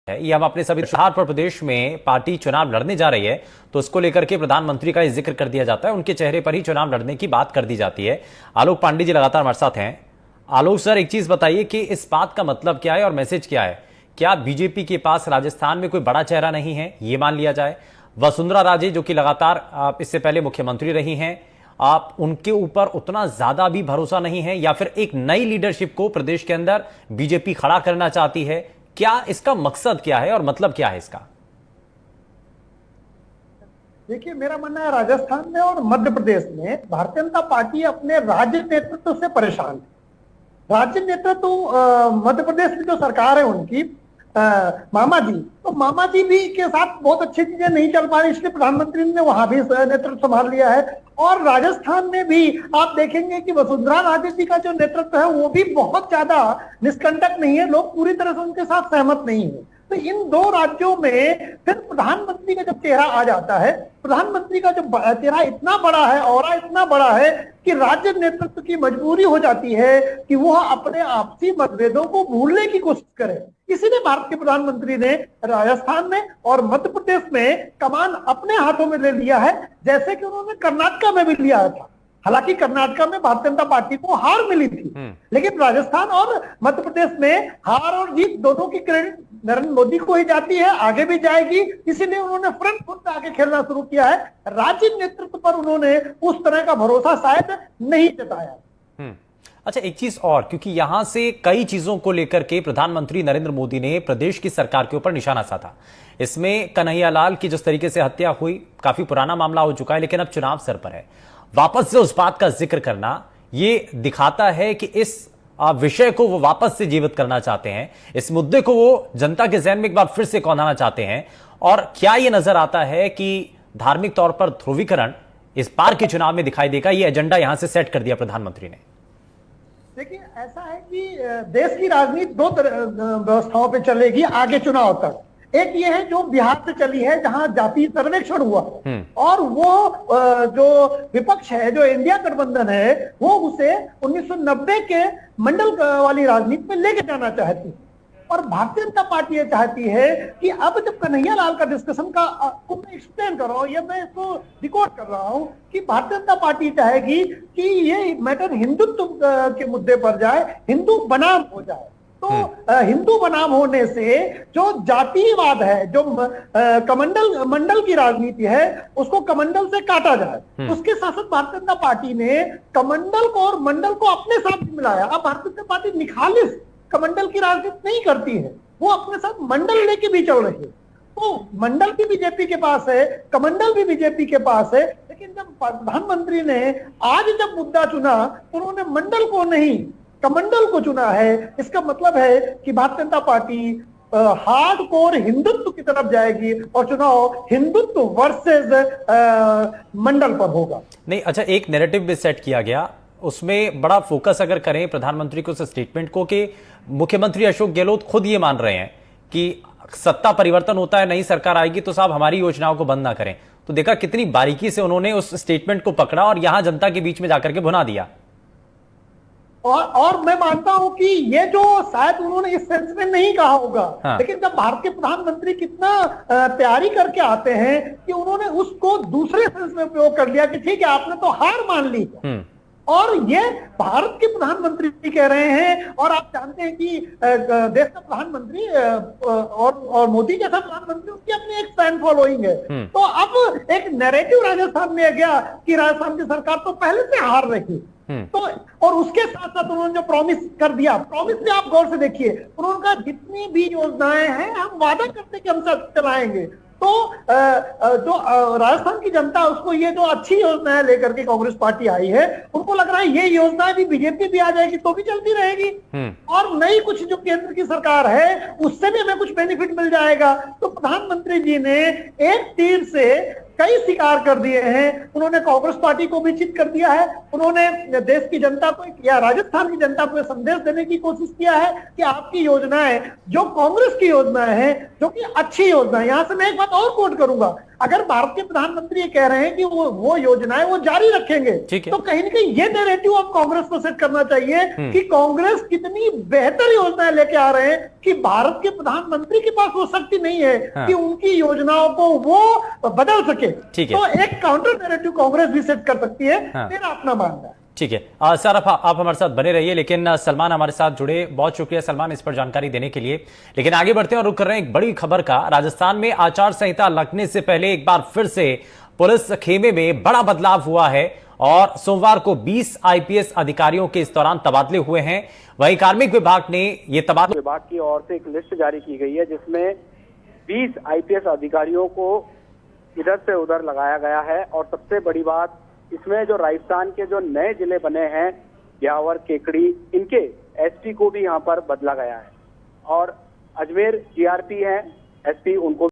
ये हम अपने सभी आधार पर प्रदेश में पार्टी चुनाव लड़ने जा रही है तो उसको लेकर के प्रधानमंत्री का जिक्र कर दिया जाता है, उनके चेहरे पर ही चुनाव लड़ने की बात कर दी जाती है। आलोक पांडे जी लगातार हमारे साथ हैं। आलोक सर, एक चीज बताइए कि इस बात का मतलब क्या है और मैसेज क्या है? क्या बीजेपी के पास राजस्थान में कोई बड़ा चेहरा नहीं है, ये मान लिया जाए? वसुंधरा राजे जो कि लगातार इससे पहले मुख्यमंत्री रही हैं, आप उनके ऊपर उतना ज्यादा भी भरोसा नहीं है, या फिर एक नई लीडरशिप को प्रदेश के अंदर बीजेपी खड़ा करना चाहती है? क्या इसका मकसद क्या है और मतलब क्या है इसका? देखिए, मेरा मानना है राजस्थान में और मध्य प्रदेश में भारतीय जनता पार्टी अपने राज्य नेतृत्व से परेशान है। राज्य नेतृत्व मध्य प्रदेश की जो सरकार है उनकी मामा जी, तो मामा जी भी के साथ बहुत अच्छी चीजें नहीं चल पा रही, इसलिए प्रधानमंत्री ने वहां भी नेतृत्व संभाल लिया है। और राजस्थान में भी आप देखेंगे कि वसुंधरा राजे जी का जो नेतृत्व है वो भी बहुत ज्यादा निष्कंटक नहीं है, लोग पूरी तरह से उनके साथ सहमत नहीं है। तो इन दो राज्यों में फिर प्रधानमंत्री का जब चेहरा आ जाता है, प्रधानमंत्री का जो चेहरा इतना बड़ा है, ऑरा इतना बड़ा है कि राज्य नेतृत्व की मजबूरी हो जाती है कि वह अपने आपसी मतभेदों को भूलने की कोशिश करे। इसीलिए भारत के प्रधानमंत्री ने राजस्थान में और मध्य प्रदेश में कमान अपने हाथों में ले लिया है, जैसे कि उन्होंने कर्नाटक में भी लिया था। हालांकि कर्नाटक में भारतीय जनता पार्टी को हार मिली थी, लेकिन राजस्थान और मध्य प्रदेश में हार और जीत दोनों की क्रेडिट नरेंद्र मोदी को ही जाती है, आगे भी जाएगी। इसीलिए उन्होंने फ्रंट फुट पे आके खेलना शुरू किया है। राज्य नेतृत्व पर उन्होंने उस तरह का भरोसा शायद नहीं जताया। अच्छा, एक चीज और, क्योंकि यहां से कई चीजों को लेकर के प्रधानमंत्री नरेंद्र मोदी ने प्रदेश की सरकार के ऊपर निशाना साधा। इसमें कन्हैयालाल की जिस तरीके से हत्या हुई, काफी पुराना मामला हो चुका है, लेकिन अब चुनाव सर पर है। वापस से उस बात का जिक्र करना ये दिखाता है कि इस विषय को वो वापस से जीवित करना चाहते हैं, इस मुद्दे को वो जनता के जहन में एक बार फिर से कौंधाना चाहते हैं। और क्या ये नजर आता है कि धार्मिक तौर पर ध्रुवीकरण इस बार के चुनाव में दिखाई देगा? ये एजेंडा यहां से सेट कर दिया प्रधानमंत्री ने। देखिए, ऐसा है कि देश की राजनीति दो व्यवस्थाओं पे चलेगी आगे चुनाव तक। एक ये है जो बिहार से चली है, जहां जातीय सर्वेक्षण हुआ, और वो जो विपक्ष है, जो इंडिया गठबंधन है, वो उसे 1990 के मंडल वाली राजनीति में लेके जाना चाहती है। और भारतीय जनता पार्टी ये चाहती है कि अब जब कन्हैयालाल का डिस्कशन का मैं एक्सप्लेन कर रहा हूं, या मैं इसको रिकॉर्ड कर रहा हूं कि भारतीय जनता पार्टी चाहेगी कि ये मैटर हिंदुत्व के मुद्दे पर जाए, हिंदू बनाम हो जाए। तो हिंदू बनाम होने से जो जातीयवाद है, जो मंडल की राजनीति है, उसको कमंडल से काटा जाए। उसके साथ साथ भारतीय जनता पार्टी ने कमंडल को और मंडल को अपने साथ मिलाया। अब भारतीय जनता पार्टी निखालिस कमंडल की राजनीति नहीं करती है, वो अपने साथ मंडल लेके भी चल रही है। तो मंडल भी बीजेपी के पास है, कमंडल भी बीजेपी के पास है, लेकिन जब प्रधानमंत्री ने आज जब मुद्दा चुना तो उन्होंने मंडल को नहीं, कमंडल को चुना है। इसका मतलब है कि भारतीय जनता पार्टी हार्डकोर हिंदुत्व की तरफ जाएगी और चुनाव हिंदुत्व वर्सेस मंडल पर होगा। नहीं, अच्छा, एक नैरेटिव भी सेट किया गया, उसमें बड़ा फोकस अगर करें प्रधानमंत्री को उस स्टेटमेंट को, कि मुख्यमंत्री अशोक गहलोत खुद ये मान रहे हैं कि सत्ता परिवर्तन होता है, नई सरकार आएगी तो साहब हमारी योजनाओं को बंद ना करें। तो देखा कितनी बारीकी से उन्होंने उस स्टेटमेंट को पकड़ा और यहां जनता के बीच में जाकर के भुना दिया। और मैं मानता हूं कि ये जो शायद उन्होंने इस सेंस में नहीं कहा होगा, लेकिन जब भारत के प्रधानमंत्री कितना तैयारी करके आते हैं कि उन्होंने उसको दूसरे सेंस में उपयोग कर लिया कि ठीक है, आपने तो हार मान ली। और ये भारत के प्रधानमंत्री कह रहे हैं, और आप जानते हैं कि देश का प्रधानमंत्री और मोदी जैसा प्रधानमंत्री, उनकी अपनी एक फैन फॉलोइंग है। तो अब एक नैरेटिव राजस्थान में गया कि राजस्थान की सरकार तो पहले से हार रही। तो और उसके साथ साथ उन्होंने जो प्रॉमिस कर दिया, प्रॉमिस में आप गौर से देखिए, उन्होंने कहा जितनी भी योजनाएं हैं हम वादा करते कि हम सब चलाएंगे। तो जो राजस्थान की जनता, उसको ये जो अच्छी योजनाएं लेकर के कांग्रेस पार्टी आई है, उनको लग रहा है ये योजनाएं भी बीजेपी भी आ जाएगी तो भी चलती रहेगी, और नई कुछ जो केंद्र की सरकार है उससे भी हमें कुछ बेनिफिट मिल जाएगा। तो प्रधानमंत्री जी ने एक तीर से कई शिकार कर दिए हैं। उन्होंने कांग्रेस पार्टी को भी चित कर दिया है, उन्होंने देश की जनता को या राजस्थान की जनता को संदेश देने की कोशिश किया है कि आपकी योजनाएं, जो कांग्रेस की योजनाएं हैं, जो कि अच्छी योजना है। यहां से मैं एक बात और कोट करूंगा, अगर भारत के प्रधानमंत्री ये कह रहे हैं कि वो योजनाएं वो जारी रखेंगे, ठीक है। तो कहीं ना कहीं ये नैरेटिव अब कांग्रेस को सेट करना चाहिए कि कांग्रेस कितनी बेहतर योजनाएं लेके आ रहे हैं कि भारत के प्रधानमंत्री के पास वो शक्ति नहीं है कि उनकी योजनाओं को वो बदल सके। ठीक है। तो एक काउंटर नैरेटिव कांग्रेस भी सेट कर सकती है, मेरा अपना मानना है। ठीक है सर, आप हमारे साथ बने रहिए, लेकिन सलमान हमारे साथ जुड़े, बहुत शुक्रिया सलमान इस पर जानकारी देने के लिए। लेकिन आगे बढ़ते हैं और रुक कर रहे हैं एक बड़ी खबर का। राजस्थान में आचार संहिता लगने से पहले एक बार फिर से पुलिस खेमे में बड़ा बदलाव हुआ है और सोमवार को 20 आईपीएस अधिकारियों के इस दौरान तबादले हुए हैं। वहीं कार्मिक विभाग ने ये तबादले विभाग की ओर से एक लिस्ट जारी की गई है जिसमें 20 आईपीएस अधिकारियों को इधर से उधर लगाया गया है। और सबसे बड़ी बात इसमें जो राजस्थान के जो नए जिले बने हैं, ब्यावर, केकड़ी, इनके एसपी को भी यहाँ पर बदला गया है। और अजमेर जीआरपी है एसपी, उनको